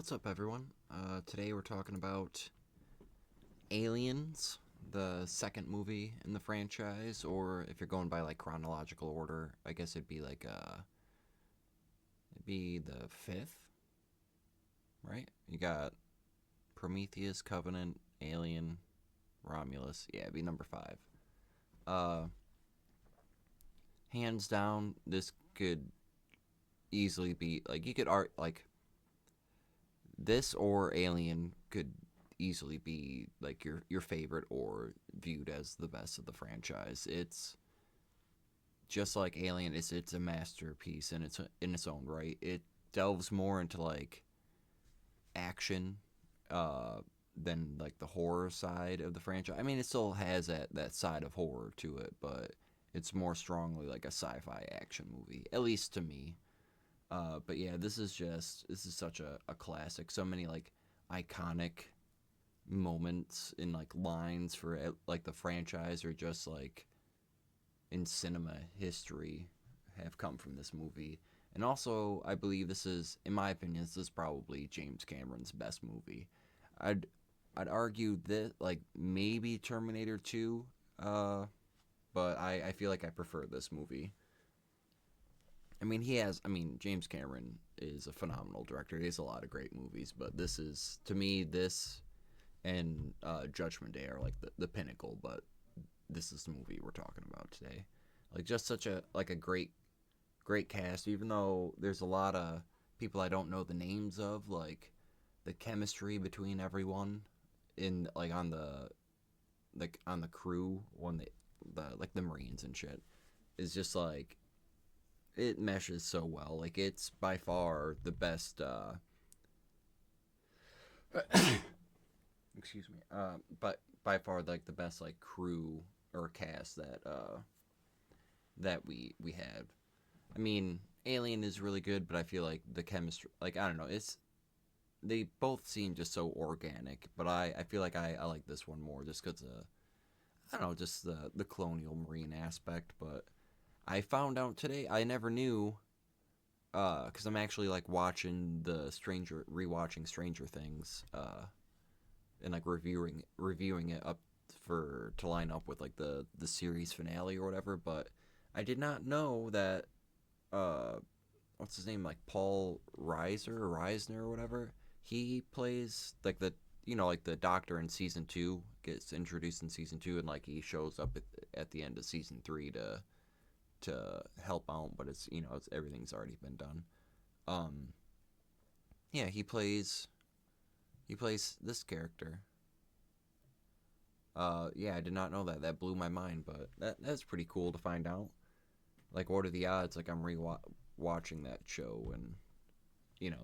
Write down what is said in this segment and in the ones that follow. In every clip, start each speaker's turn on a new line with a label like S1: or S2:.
S1: What's up, everyone? Today we're talking about Aliens, the second movie in the franchise, or if you're going by like chronological order, I guess it'd be the fifth, right? You got Prometheus, Covenant, Alien, Romulus. Yeah, it'd be number five. Uh, Hands down, this could easily be like you could art like this or Alien could easily be like your favorite or viewed as the best of the franchise. It's just like Alien. It's a masterpiece in its own right. It delves more into like action uh, than like the horror side of the franchise. I mean, it still has that side of horror to it, but it's more strongly like a sci-fi action movie, at least to me. But yeah, this is such a classic. So many like iconic moments in like lines for like the franchise or just like in cinema history have come from this movie. And also, I believe this is, in my opinion, this is probably James Cameron's best movie. I'd I'd argue that like maybe Terminator 2, uh, but I feel like I prefer this movie. I mean, James Cameron is a phenomenal director. He has a lot of great movies, but this is, to me, this and Judgment Day are like the pinnacle. But this is the movie we're talking about today. Like just such a great cast. Even though there's a lot of people I don't know the names of, like the chemistry between everyone in like on the crew when the like the Marines and shit is just like it meshes so well. Like it's by far the best. Excuse me. But by far like the best like crew or cast that we have. I mean, Alien is really good, but I feel like the chemistry, like I don't know, it's they both seem just so organic. But I feel like I like this one more just because I don't know, just the colonial marine aspect. But I found out today I never knew because I'm actually like watching rewatching Stranger Things, and like reviewing it up for to line up with like the series finale or whatever. But I did not know that uh, what's his name, like Paul Reisner or whatever. He plays like like the Doctor in season two gets introduced in season two, and like he shows up at the end of season three to help out, but it's everything's already been done. Um, yeah, he plays this character. Yeah, I did not know that. That blew my mind, but that's pretty cool to find out. Like, what are the odds? Like, I'm watching that show and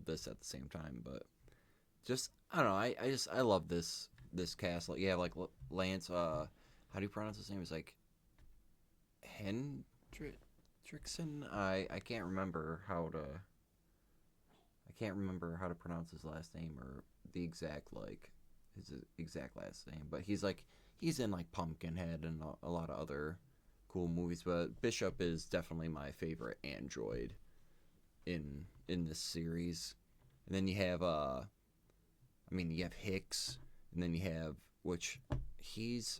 S1: this at the same time, but just I don't know. I love this cast. Like, yeah, like Lance. How do you pronounce his name? It's like Hendrickson. I can't remember how to. I can't remember how to pronounce his last name or the exact like his exact last name, but he's in like Pumpkinhead and a lot of other cool movies. But Bishop is definitely my favorite android in this series. And then you have you have Hicks, and then you have which he's.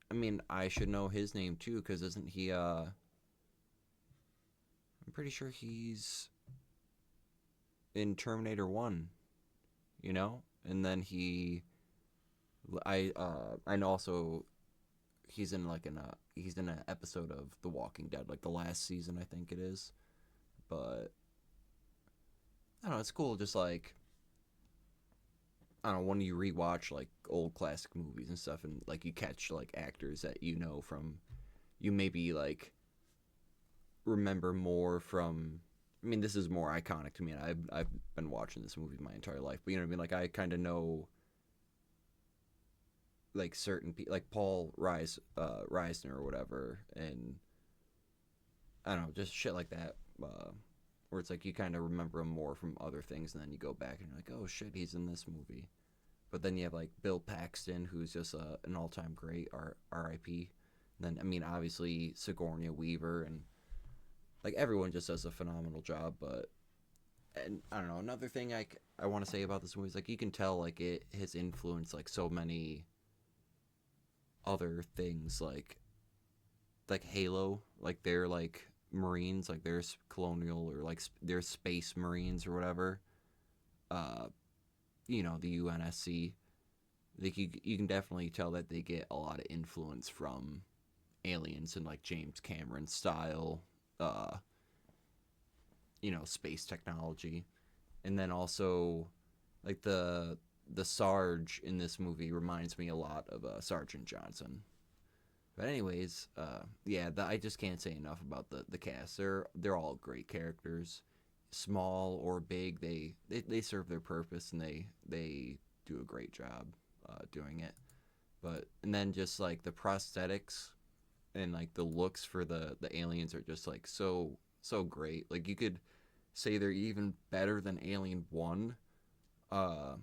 S1: I mean, I should know his name too, because isn't he? I'm pretty sure he's in Terminator One. And then I know also he's in an episode of The Walking Dead, like the last season I think it is. But I don't know, it's cool. Just like I don't know, when you rewatch like old classic movies and stuff, and like you catch like actors that from you maybe like remember more from. I mean, this is more iconic to me, and I've been watching this movie my entire life. But you know what I mean? Like I kind of know like certain people, like Reisner or whatever, and I don't know, just shit like that. Where it's like you kind of remember him more from other things, and then you go back and you're like, oh shit, he's in this movie. But then you have like Bill Paxton, who's just an all-time great, R.I.P. And then I mean, obviously Sigourney Weaver, and like everyone just does a phenomenal job. But And I don't know, another thing I want to say about this movie is like you can tell like it has influenced like so many other things like Halo, like they're like Marines, like there's colonial or like there's space Marines or whatever. Uh, the UNSC. Like you can definitely tell that they get a lot of influence from aliens and like James Cameron style, uh, space technology, and then also like the Sarge in this movie reminds me a lot of Sergeant Johnson. But anyways, yeah, I just can't say enough about the cast. They're all great characters, small or big. They serve their purpose and they do a great job doing it. But and then just like the prosthetics and like the looks for the aliens are just like so great. Like you could say they're even better than Alien One. Uh,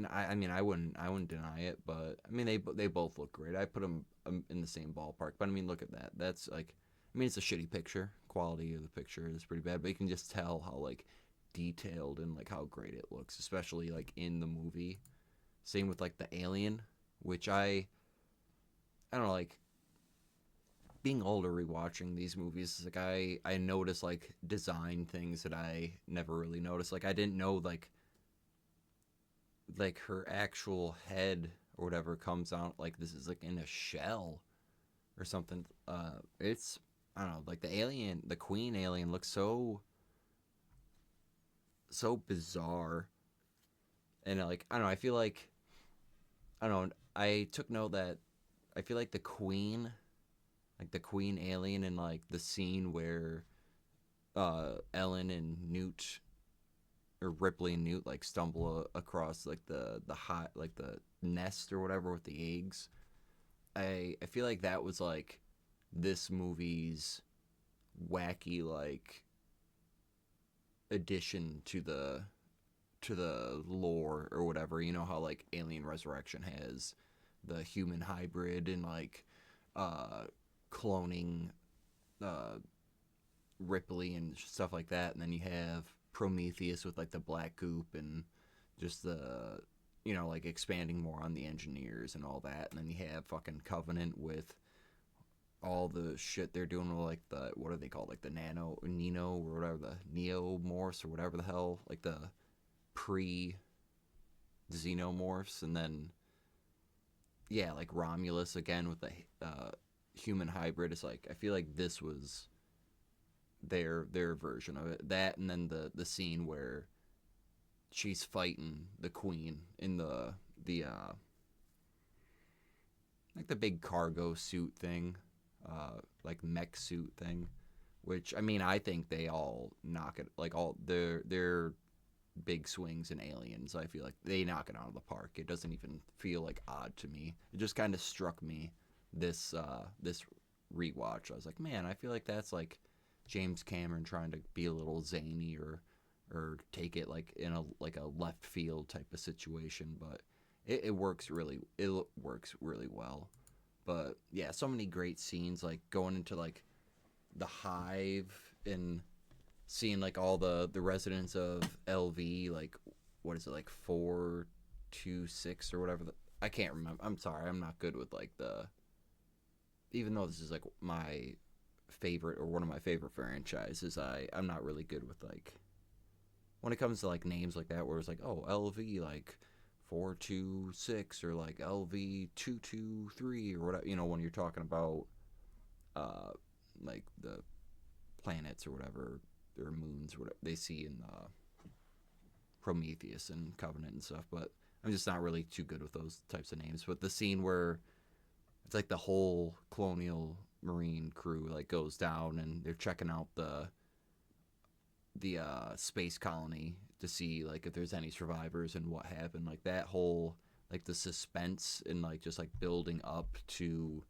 S1: I mean I wouldn't deny it, but I mean they both look great. I put them in the same ballpark. But I mean look at that. That's like I mean it's a shitty picture. Quality of the picture is pretty bad, but you can just tell how like detailed and like how great it looks, especially like in the movie. Same with like the alien, which I don't know like being older rewatching these movies like I notice like design things that I never really noticed. Like I didn't know like her actual head or whatever comes out like this is like in a shell or something. It's I don't know, like the queen alien looks so bizarre. And like I don't know, I feel like I don't know, I took note that I feel like the queen alien in like the scene where Ellen and Newt or Ripley and Newt like stumble across like the hot like the nest or whatever with the eggs. I feel like that was like this movie's wacky like addition to the lore or whatever. You know how like Alien Resurrection has the human hybrid and like uh cloning uh Ripley and stuff like that, and then you have Prometheus with like the black goop and just the like expanding more on the engineers and all that, and then you have fucking Covenant with all the shit they're doing with like the what are they called like the Nino or whatever the Neomorphs or whatever the hell like the pre Xenomorphs, and then yeah like Romulus again with the human hybrid. It's like I feel like this was their version of it. That and then the scene where she's fighting the queen in the like the big cargo suit thing, like mech suit thing. Which I mean, I think they all knock it like all their big swings in Aliens. I feel like they knock it out of the park. It doesn't even feel like odd to me. It just kind of struck me this rewatch. I was like, man, I feel like that's like James Cameron trying to be a little zany or take it like in a like a left field type of situation, but it works really well. But yeah, so many great scenes like going into like the hive and seeing like all the residents of LV like what is it like 426 or whatever I can't remember. I'm sorry, I'm not good with like the even though this is like my favorite or one of my favorite franchises, I'm not really good with like when it comes to like names like that where it's like oh LV like 426 or like LV 223 or whatever, when you're talking about uh like the planets or whatever or moons or whatever they see in Prometheus and Covenant and stuff, but I'm just not really too good with those types of names. But the scene where it's like the whole colonial marine crew like goes down and they're checking out the space colony to see like if there's any survivors and what happened, like that whole like the suspense and like just like building up to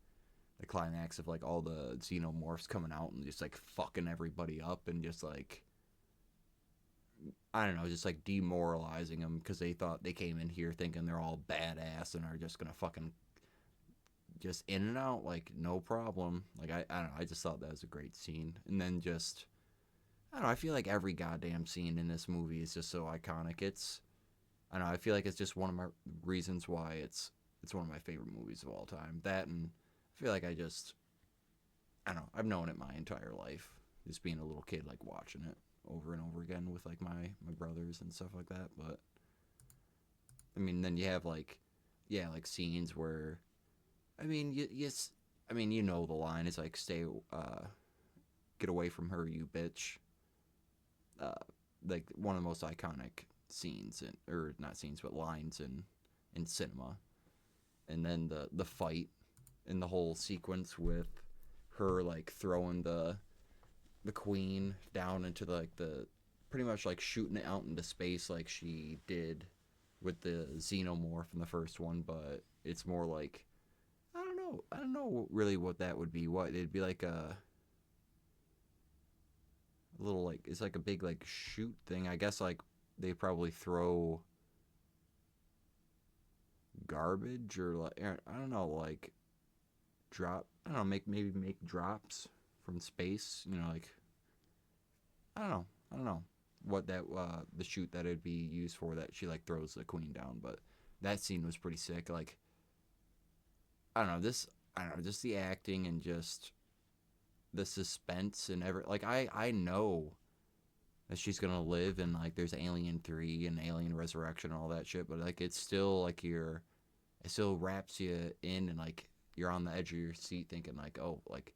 S1: the climax of like all the xenomorphs coming out and just like fucking everybody up and just like I don't know, just like demoralizing them because they thought they came in here thinking they're all badass and are just gonna fucking just in and out like no problem. Like I don't know, I just thought that was a great scene. And then just I don't know. I feel like every goddamn scene in this movie is just so iconic. I don't know. I feel like it's just one of my reasons why it's one of my favorite movies of all time. That and I feel like I don't know. I've known it my entire life, just being a little kid, like watching it over and over again with like my brothers and stuff like that. But I mean, then you have like, yeah, like scenes where, I mean, yes, I mean, you know, the line is like, "Stay, get away from her, you bitch." Uh, like one of the most iconic scenes, or not scenes, but lines in cinema. And then the fight and the whole sequence with her like throwing the queen down into the pretty much like shooting it out into space like she did with the xenomorph in the first one, but it's more like I don't know really what that would be. What it'd be like a little like it's like a big like shoot thing. I guess like they probably throw garbage or like I don't know like drop I don't know maybe make drops from space. You know like I don't know what that the shoot that it'd be used for that she like throws the queen down, but that scene was pretty sick. Like I don't know just the acting and just the suspense and like I know that she's gonna live and like there's Alien 3 and Alien Resurrection and all that shit, but like it's still like it still wraps you in and like you're on the edge of your seat thinking like oh like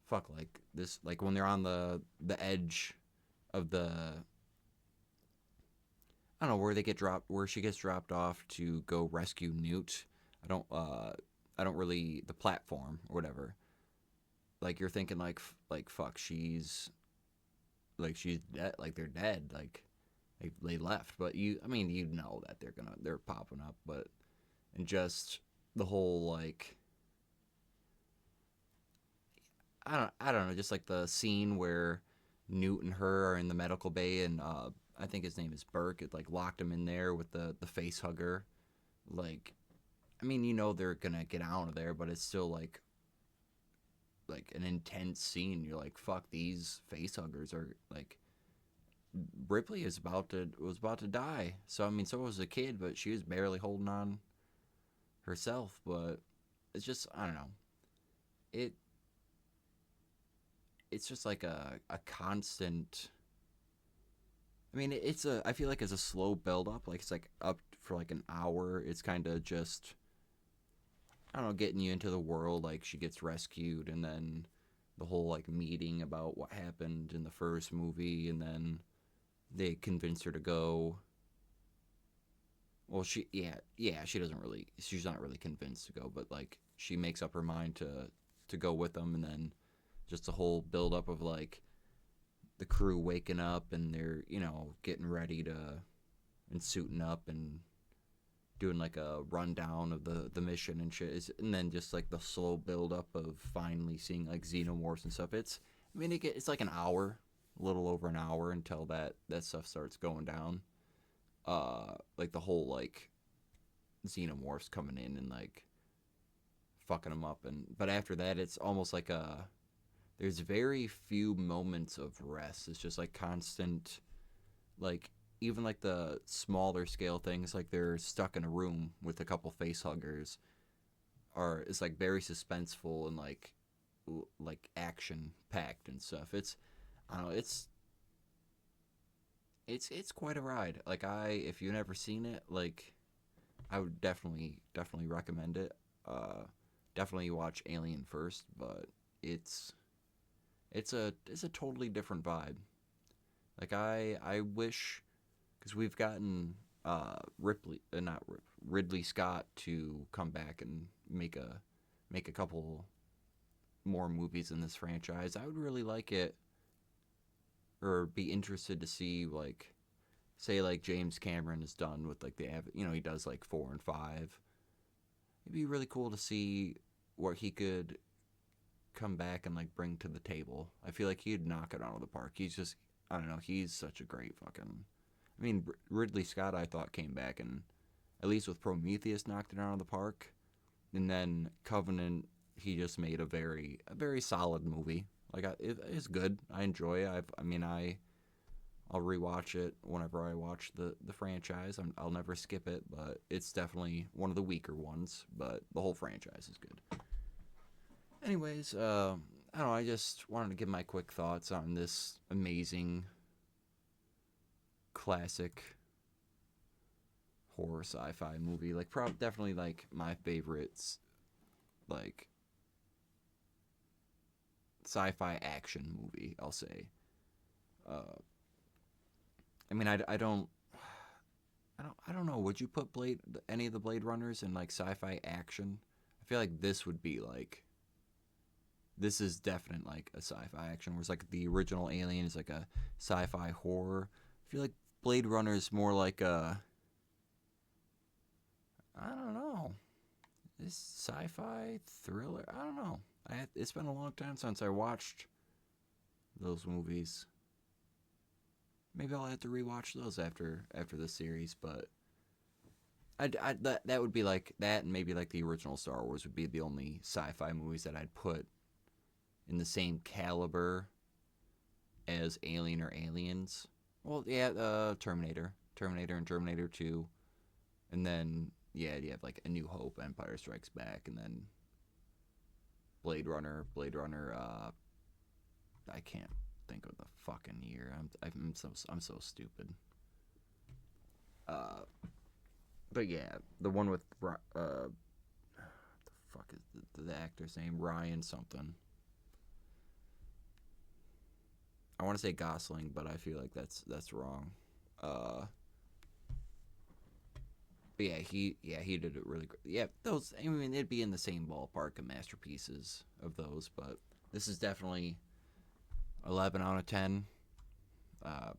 S1: fuck like this like when they're on the edge of the I don't know where they get dropped, where she gets dropped off to go rescue Newt. I don't, uh, I don't really the platform or whatever. Like you're thinking like fuck, she's dead, like they're dead, like they left. But I mean, you know that they're popping up, but and just the whole like I don't know, just like the scene where Newt and her are in the medical bay and I think his name is Burke. It like locked him in there with the face hugger. Like I mean, you know they're gonna get out of there, but it's still like an intense scene. You're like, fuck, these face huggers are like Ripley is about to die. So I mean, so was the kid, but she was barely holding on herself. But it's just I don't know. It it's just like a constant. I mean, it's a. I feel like it's a slow build up. Like it's like up for like an hour. It's kind of just I don't know, getting you into the world. Like she gets rescued, and then the whole like meeting about what happened in the first movie, and then they convince her to go. Well, she doesn't really. She's not really convinced to go, but like she makes up her mind to go with them, and then just the whole build up of like the crew waking up and they're getting ready to and suiting up and doing like a rundown of the mission and shit. And then just like the slow build up of finally seeing like xenomorphs and stuff. I mean, it's like an hour, a little over an hour until that stuff starts going down. Like the whole like xenomorphs coming in and like fucking them up, and but after that, it's almost like there's very few moments of rest. It's just like constant, like even like the smaller scale things, like they're stuck in a room with a couple face huggers, are it's like very suspenseful and like action packed and stuff. I don't know, it's quite a ride. Like if you've never seen it, like I would definitely recommend it. Uh, Definitely watch Alien first, but it's it's a totally different vibe. Like I wish because we've gotten not Ridley Scott to come back and make a couple more movies in this franchise. I would really like it or be interested to see like say like James Cameron is done with like he does like 4 and 5. It'd be really cool to see what he could come back and like bring to the table. I feel like he'd knock it out of the park. He's just I don't know. He's such a great fucking. I mean, Ridley Scott I thought came back and at least with Prometheus knocked it out of the park, and then Covenant he just made a very solid movie. Like it's good. I enjoy it. I'll rewatch it whenever I watch the franchise. I'll never skip it, but it's definitely one of the weaker ones. But the whole franchise is good. Anyways, I don't know. I just wanted to give my quick thoughts on this amazing classic horror sci-fi movie. Like, definitely like my favorites. Like sci-fi action movie. I'll say. Uh, I mean, I don't know. Would you put any of the Blade Runners in like sci-fi action? I feel like this would be like this is definite like a sci-fi action. Whereas like the original Alien is like a sci-fi horror. I feel like Blade Runner is more like a I don't know. This sci-fi thriller. I don't know. It's been a long time since I watched those movies. Maybe I'll have to rewatch those after the series, but that would be like that, and maybe like the original Star Wars would be the only sci-fi movies that I'd put in the same caliber as Alien or Aliens. Well, yeah, Terminator, and Terminator 2, and then yeah, you have like A New Hope, Empire Strikes Back, and then Blade Runner. I can't think of the fucking year. I'm so stupid. Uh, but yeah, the one with the fuck is the actor's name? Ryan something. I want to say Gosling, but I feel like that's wrong. Uh, but he did it really great. Yeah, those. I mean, it'd be in the same ballpark of masterpieces of those, but this is definitely 11 out of 10. I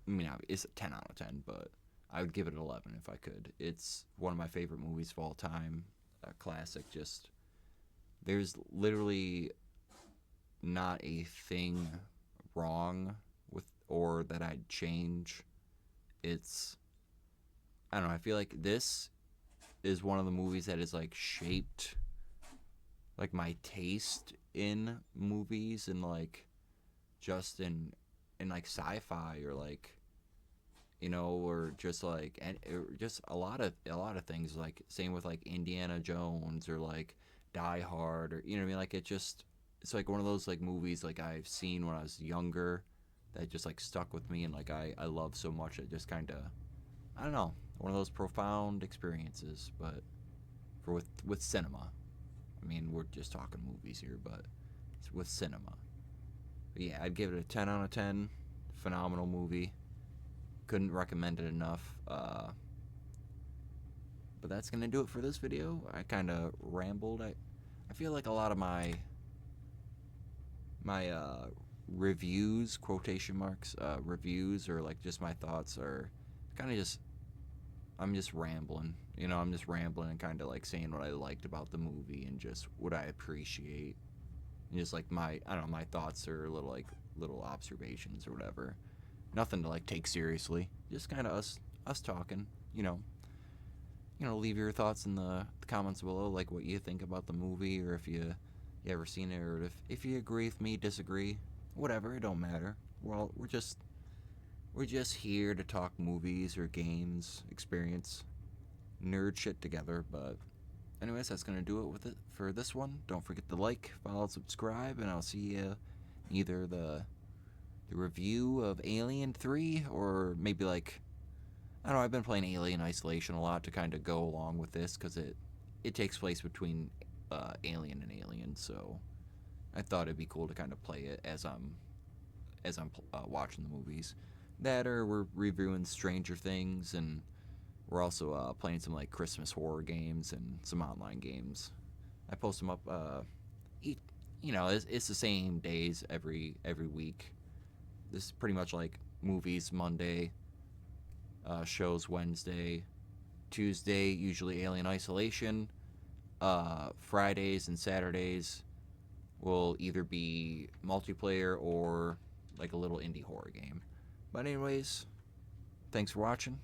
S1: mean, it's a 10 out of 10, but I would give it an 11 if I could. It's one of my favorite movies of all time. A classic. Just there's literally not a thing wrong with or that I'd change. It's I don't know. I feel like this is one of the movies that is like shaped like my taste in movies and like just in like sci-fi or like or just like and just a lot of things like same with like Indiana Jones or like Die Hard or what I mean like it's like one of those like movies like I've seen when I was younger that just like stuck with me and like I love so much it just kind of I don't know one of those profound experiences but for with cinema. I mean we're just talking movies here but it's with cinema. But yeah, I'd give it a 10 out of 10. Phenomenal movie. Couldn't recommend it enough. But that's gonna do it for this video. I kind of rambled. I feel like a lot of my reviews, quotation marks, reviews, or like just my thoughts are kind of just I'm just rambling. I'm just rambling and kind of like saying what I liked about the movie and just what I appreciate. And just like I don't know, my thoughts are little observations or whatever. Nothing to like take seriously. Just kind of us talking. Leave your thoughts in the comments below, like what you think about the movie, or if you ever seen it, or if you agree with me, disagree, whatever. It don't matter. We're just here to talk movies or games, experience nerd shit together. But anyways, that's gonna do it with it for this one. Don't forget to like, follow, subscribe, and I'll see you either the review of Alien 3 or maybe like I don't know. I've been playing Alien Isolation a lot to kind of go along with this because it takes place between Alien and Alien, so I thought it'd be cool to kind of play it as I'm watching the movies. That or we're reviewing Stranger Things and we're also playing some like Christmas horror games and some online games. I post them up. It's the same days every week. This is pretty much like movies Monday, shows Wednesday, Tuesday usually Alien Isolation. Fridays and Saturdays will either be multiplayer or like a little indie horror game. But anyways, thanks for watching.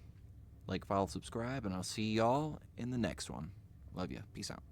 S1: Like, follow, subscribe, and I'll see y'all in the next one. Love ya. Peace out.